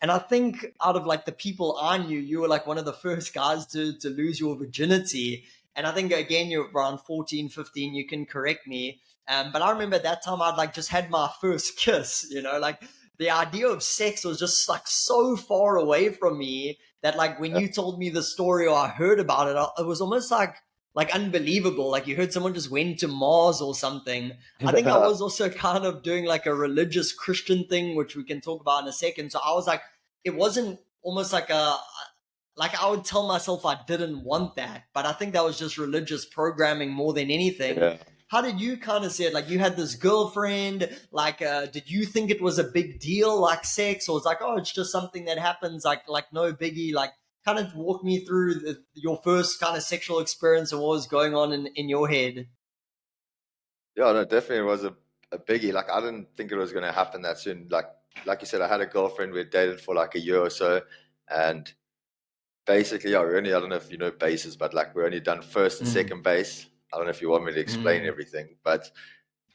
And I think out of like the people I knew, you were like one of the first guys to lose your virginity. And I think again, you're around 14, 15, you can correct me. But I remember at that time I'd like just had my first kiss, like the idea of sex was just like so far away from me that like when you told me the story or I heard about it, it was almost like unbelievable. Like you heard someone just went to Mars or something. I think I Yeah. was also kind of doing like a religious Christian thing, which we can talk about in a second. So I was like, it wasn't almost like I would tell myself I didn't want that, but I think that was just religious programming more than anything. Yeah. How did you kind of see it? Like you had this girlfriend, like did you think it was a big deal like sex, or it's like, oh, it's just something that happens, like no biggie? Like kind of walk me through your first kind of sexual experience and what was going on in your head. Yeah, no, definitely was a biggie. Like I didn't think it was gonna happen that soon. Like you said, I had a girlfriend, we dated for like a year or so, and basically, yeah, I don't know if you know bases, but like we're only done first and Mm, second base. I don't know if you want me to explain mm, everything, but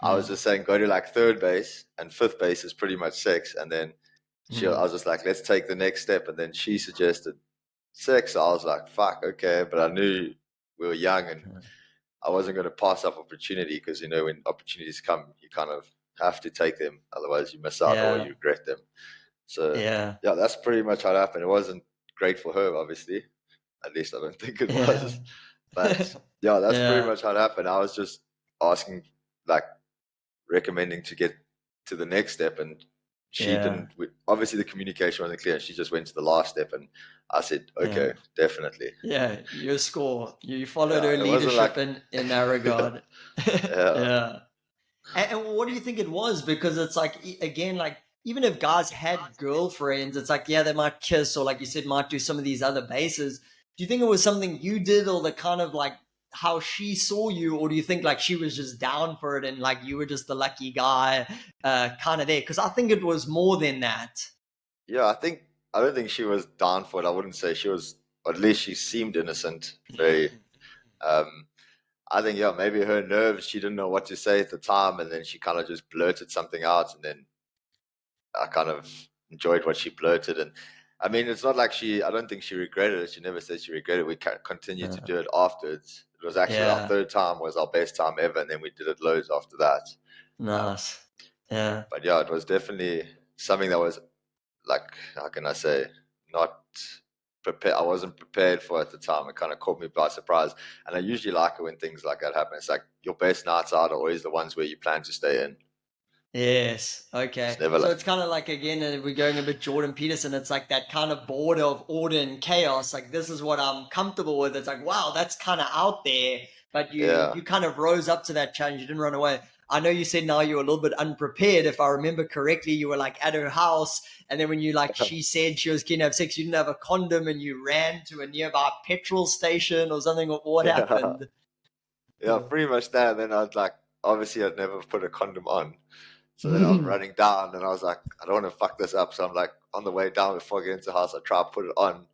I was mm, just saying go to like third base, and fifth base is pretty much sex. And then I mm, was just like, let's take the next step. And then she suggested sex. So I was like, fuck, okay. But I knew we were young and I wasn't going to pass up opportunity because, when opportunities come, you kind of have to take them. Otherwise, you miss out or yeah, you regret them. So, yeah, yeah, that's pretty much how it happened. It wasn't great for her, obviously. At least I don't think it yeah, was. But yeah, that's pretty yeah, much how it happened. I was just asking, like, recommending to get to the next step, and she yeah, didn't. Obviously, the communication wasn't clear. She just went to the last step, and I said, yeah. okay, definitely. Yeah, your score. You followed Yeah, her it wasn't leadership like, in that yeah, regard. yeah, Yeah. And what do you think it was? Because it's like again, like even if guys had girlfriends, it's like yeah, they might kiss or like you said, might do some of these other bases. Do you think it was something you did, or the kind of like how she saw you, or do you think like she was just down for it and like you were just the lucky guy, kind of there? Because I think it was more than that. yeah. I don't think she was down for it. I wouldn't say she was. At least she seemed innocent. Very. Um, I think, yeah, maybe her nerves. She didn't know what to say at the time, and then she kind of just blurted something out, and then I kind of enjoyed what she blurted. And I mean, it's not like I don't think she regretted it. She never said she regretted it. We continued to do it afterwards. It was actually our Yeah, third time was our best time ever, and then we did it loads after that. Um, nice. Yeah. but yeah, it was definitely something that was like, how can I say, not prepared. I wasn't prepared for it at the time. It kind of caught me by surprise. And I usually like it when things like that happen. It's like your best nights out are always the ones where you plan to stay in. Yes. It's Okay. never So like, it's kind of like again, we're going a bit Jordan Peterson. It's like that kind of border of order and chaos. Like this is what I'm comfortable with. It's like wow, that's kind of out there, but you yeah. you kind of rose up to that challenge. You didn't run away. I know you said now you're a little bit unprepared. If I remember correctly, you were like at her house, and then when you like she said she was keen to have sex, you didn't have a condom, and you ran to a nearby petrol station or something. What Yeah. happened? Yeah, pretty much that. And then I was like, obviously, I'd never put a condom on. So then I'm running down and I was like, I don't want to fuck this up. So I'm like, on the way down before I get into the house, I try to put it on.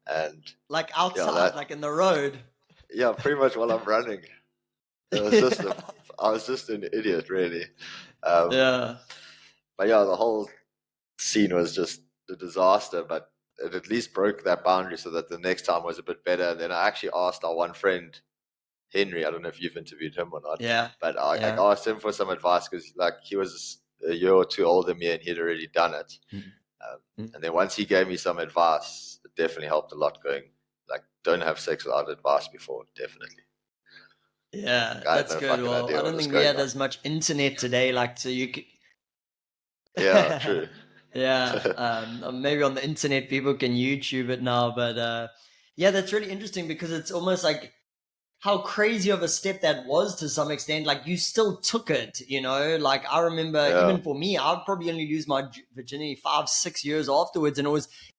And Like yeah, outside, like in the road. yeah, pretty much while I'm running. It was just I was just an idiot, really. Um, Yeah. but yeah, the whole scene was just a disaster, but it at least broke that boundary so that the next time was a bit better. And then I actually asked our one friend, Henry, I don't know if you've interviewed him or not, Yeah. but I Yeah. asked him for some advice because like he was a year or two older than me and he'd already done it. Mm, mm. And then once he gave me some advice, it definitely helped a lot going, like, don't have sex without advice before, definitely. Yeah, I had that's no good. fucking Well, I idea what don't was think we going had on. as much internet today, like so you could. Yeah, true. Yeah, maybe on the internet people can YouTube it now, but yeah, that's really interesting because it's almost like how crazy of a step that was to some extent. Like you still took it. Like I remember Yeah, even for me, I'd probably only lose my virginity 5, 6 years afterwards. And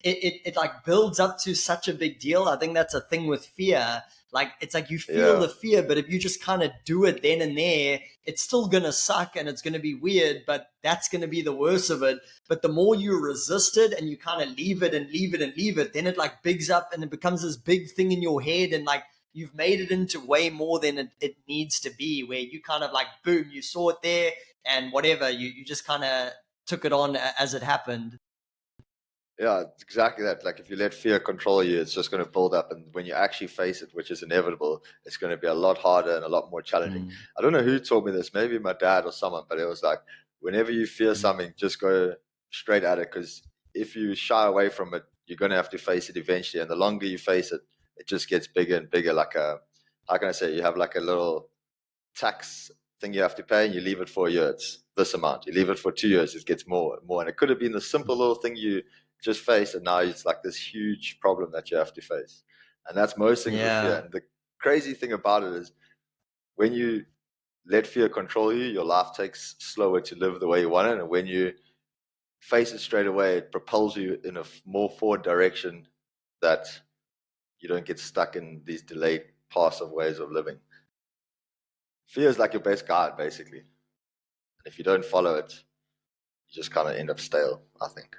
it like builds up to such a big deal. I think that's a thing with fear. Like it's like you feel yeah, the fear, but if you just kind of do it then and there, it's still gonna suck and it's gonna be weird, but that's gonna be the worst of it. But the more you resist it and you kind of leave it and leave it and leave it, then it like bigs up and it becomes this big thing in your head and like you've made it into way more than it needs to be, where you kind of like boom, you saw it there and whatever, you just kind of took it on as it happened. Yeah, it's exactly that. Like if you let fear control you, it's just going to build up, and when you actually face it, which is inevitable, it's going to be a lot harder and a lot more challenging. Mm, I don't know who taught me this, maybe my dad or someone, but it was like whenever you fear mm. something, just go straight at it, because if you shy away from it, you're going to have to face it eventually, and the longer you face it, it just gets bigger and bigger. Like a, how can I say, you have like a little tax thing you have to pay, and you leave it for a year, it's this amount. You leave it for 2 years, it gets more and more. And it could have been the simple little thing you just faced, and now it's like this huge problem that you have to face. And that's most things with fear. Yeah, And the crazy thing about it is when you let fear control you, your life takes slower to live the way you want it. And when you face it straight away, it propels you in a more forward direction, that you don't get stuck in these delayed passive ways of living. Fear is like your best guide, basically. And if you don't follow it, you just kind of end up stale, I think.